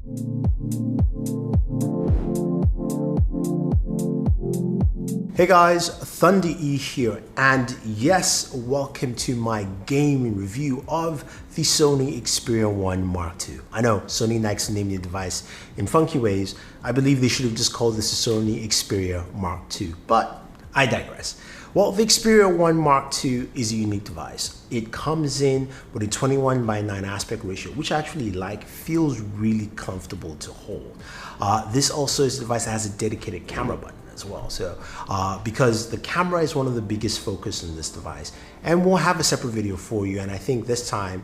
Hey guys, Thunder E here, and yes, welcome to my gaming review of the Sony Xperia 1 Mark II. I know Sony likes to name the device in funky ways. I believe they should have just called this the Sony Xperia Mark II, but I digress. Well, the Xperia 1 Mark II is a unique device. It comes in with a 21:9 aspect ratio, which I actually feels really comfortable to hold. This also is a device that has a dedicated camera button as well. So because the camera is one of the biggest focus in this device, and we'll have a separate video for you. And I think this time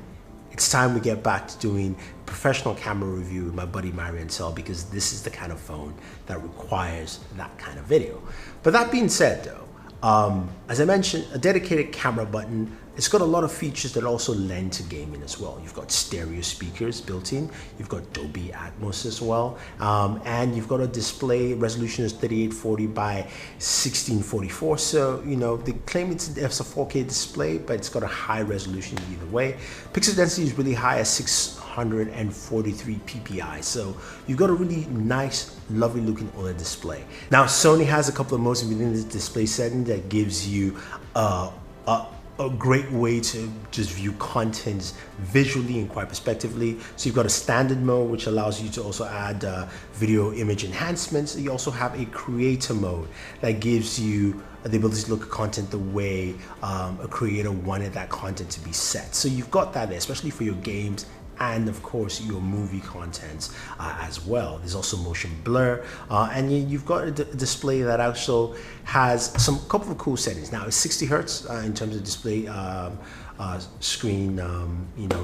it's time we get back to doing professional camera review with my buddy Marian Tell, because this is the kind of phone that requires that kind of video. But that being said though, as I mentioned, a dedicated camera button. It's got a lot of features that also lend to gaming as well. You've got stereo speakers built in, you've got Dolby Atmos as well, and you've got a display resolution is 3840 by 1644. So, you know, they claim it's a 4K display, but it's got a high resolution either way. Pixel density is really high at 643 ppi. So you've got a really nice, lovely looking OLED display. Now, Sony has a couple of modes within this display setting that gives you a great way to just view content visually and quite prospectively. So you've got a standard mode, which allows you to also add video image enhancements. You also have a creator mode that gives you the ability to look at content the way a creator wanted that content to be set. So you've got that there, especially for your games and of course your movie contents as well. There's also motion blur, and you've got a display that also has some couple of cool settings. Now it's 60 hertz in terms of display screen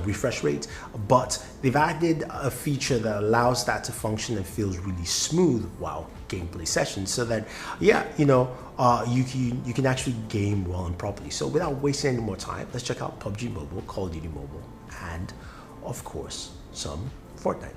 refresh rate, but they've added a feature that allows that to function and feels really smooth while gameplay sessions, so that you can actually game well and properly. So without wasting any more time, let's check out PUBG Mobile, Call of Duty Mobile, and of course some Fortnite.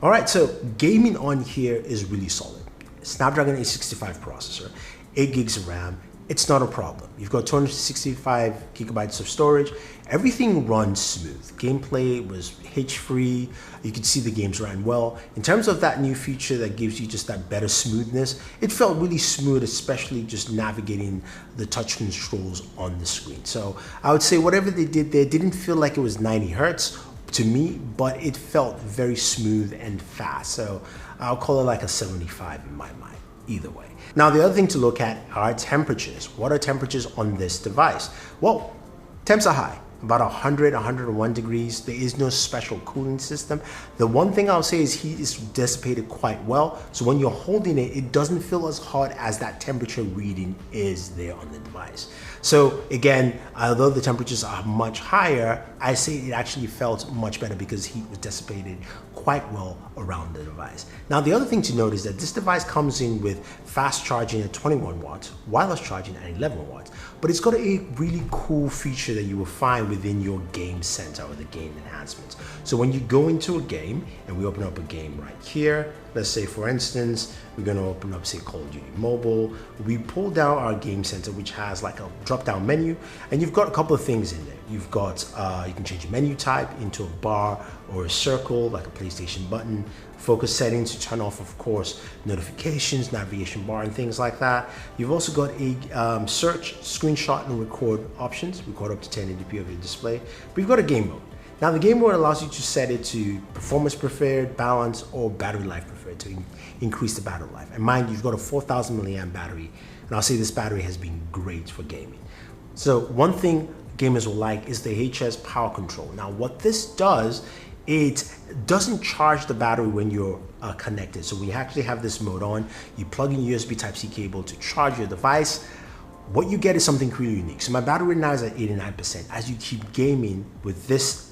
All right, so gaming on here is really solid. Snapdragon 865 processor, 8 gigs of RAM. It's not a problem. You've got 265 gigabytes of storage. Everything runs smooth. Gameplay was hitch-free. You could see the games ran well. In terms of that new feature that gives you just that better smoothness, it felt really smooth, especially just navigating the touch controls on the screen. So I would say whatever they did there didn't feel like it was 90 hertz to me, but it felt very smooth and fast. So I'll call it like a 75 in my mind, either way. Now, the other thing to look at are temperatures. What are temperatures on this device? Well, temps are high, about 100, 101 degrees. There is no special cooling system. The one thing I'll say is heat is dissipated quite well. So when you're holding it, it doesn't feel as hot as that temperature reading is there on the device. So again, although the temperatures are much higher, I say it actually felt much better because heat was dissipated quite well around the device. Now, the other thing to note is that this device comes in with fast charging at 21 watts, wireless charging at 11 watts, but it's got a really cool feature that you will find within your game center or the game enhancements. So when you go into a game, and we open up a game right here, let's say for instance, we're going to open up, say, Call of Duty Mobile. We pull down our game center, which has like a drop-down menu, and you've got a couple of things in there. You've got, you can change your menu type into a bar or a circle, like a PlayStation button, focus settings to turn off, of course, notifications, navigation bar, and things like that. You've also got a search, screenshot, and record options, record up to 1080p of your display. But you've got a game mode. Now, the game mode allows you to set it to performance preferred, balance, or battery life preferred to increase the battery life. And mind you, you've got a 4,000 milliamp battery, and I'll say this battery has been great for gaming. So one thing gamers will like is the HS power control. Now, what this does, it doesn't charge the battery when you're connected. So we actually have this mode on. You plug in USB Type-C cable to charge your device. What you get is something really unique. So my battery now is at 89%. As you keep gaming with this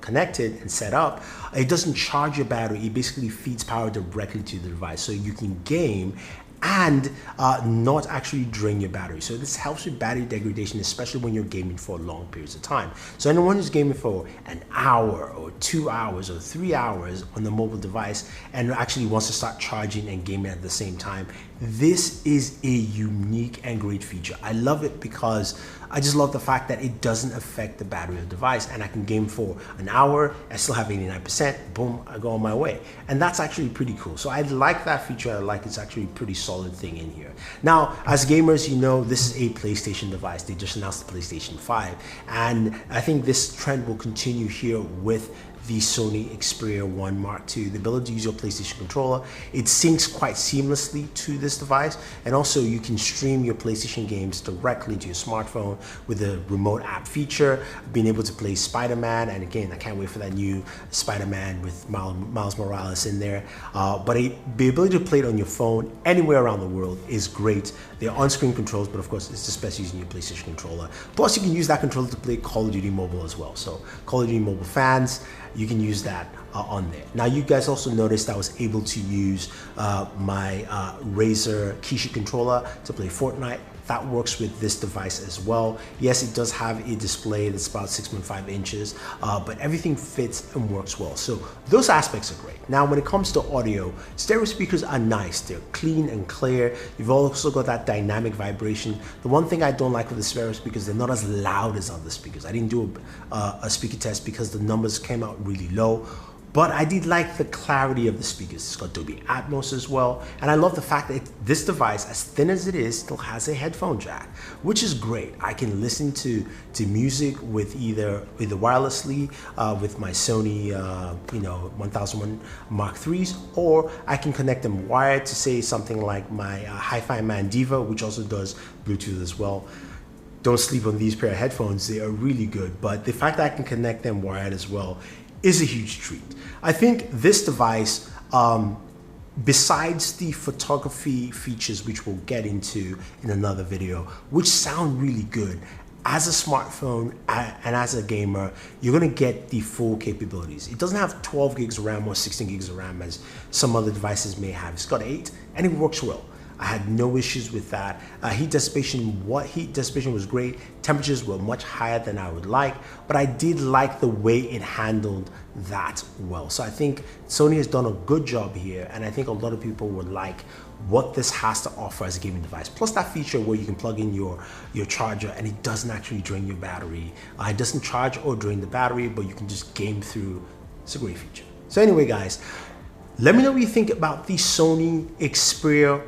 connected and set up, it doesn't charge your battery. It basically feeds power directly to the device, so you can game and not actually drain your battery. So this helps with battery degradation, especially when you're gaming for long periods of time. So anyone who's gaming for an hour or 2 hours or 3 hours on the mobile device and actually wants to start charging and gaming at the same time, this is a unique and great feature. I love it because I just love the fact that it doesn't affect the battery of the device, and I can game for an hour, I still have 89%, boom, I go on my way. And that's actually pretty cool. So I like that feature. I like it's actually a pretty solid thing in here. Now, as gamers, you know, this is a PlayStation device. They just announced the PlayStation 5. And I think this trend will continue here with the Sony Xperia 1 Mark II, the ability to use your PlayStation controller. It syncs quite seamlessly to this device, and also you can stream your PlayStation games directly to your smartphone with the remote app feature, being able to play Spider-Man, and again, I can't wait for that new Spider-Man with Miles Morales in there. But the ability to play it on your phone anywhere around the world is great. They're on-screen controls, but of course, it's just best using your PlayStation controller. Plus, you can use that controller to play Call of Duty Mobile as well. So, Call of Duty Mobile fans, you can use that on there. Now, you guys also noticed I was able to use my Razer Kishi controller to play Fortnite. That works with this device as well. Yes, it does have a display that's about 6.5 inches, but everything fits and works well. So those aspects are great. Now, when it comes to audio, stereo speakers are nice. They're clean and clear. You've also got that dynamic vibration. The one thing I don't like with the stereo speakers, they're not as loud as other speakers. I didn't do a speaker test because the numbers came out really low. But I did like the clarity of the speakers. It's got Dolby Atmos as well. And I love the fact that this device, as thin as it is, still has a headphone jack, which is great. I can listen to music with either wirelessly with my Sony 1001 Mark IIIs, or I can connect them wired to say something like my Hi-Fi Man Diva, which also does Bluetooth as well. Don't sleep on these pair of headphones. They are really good. But the fact that I can connect them wired as well is a huge treat. I think this device, besides the photography features, which we'll get into in another video, which sound really good, as a smartphone and as a gamer, you're gonna get the full capabilities. It doesn't have 12 gigs of RAM or 16 gigs of RAM as some other devices may have. It's got 8, and it works well. I had no issues with that. Heat dissipation was great. Temperatures were much higher than I would like, but I did like the way it handled that well. So I think Sony has done a good job here, and I think a lot of people would like what this has to offer as a gaming device. Plus that feature where you can plug in your charger and it doesn't actually drain your battery. It doesn't charge or drain the battery, but you can just game through. It's a great feature. So anyway, guys, let me know what you think about the Sony Xperia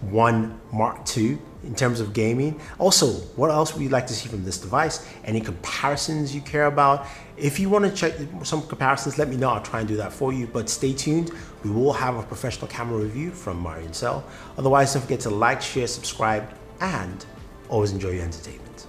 1 Mark II in terms of gaming. Also, what else would you like to see from this device? Any comparisons you care about? If you want to check some comparisons, let me know. I'll try and do that for you, but stay tuned. We will have a professional camera review from Marian Cell. Otherwise, don't forget to like, share, subscribe, and always enjoy your entertainment.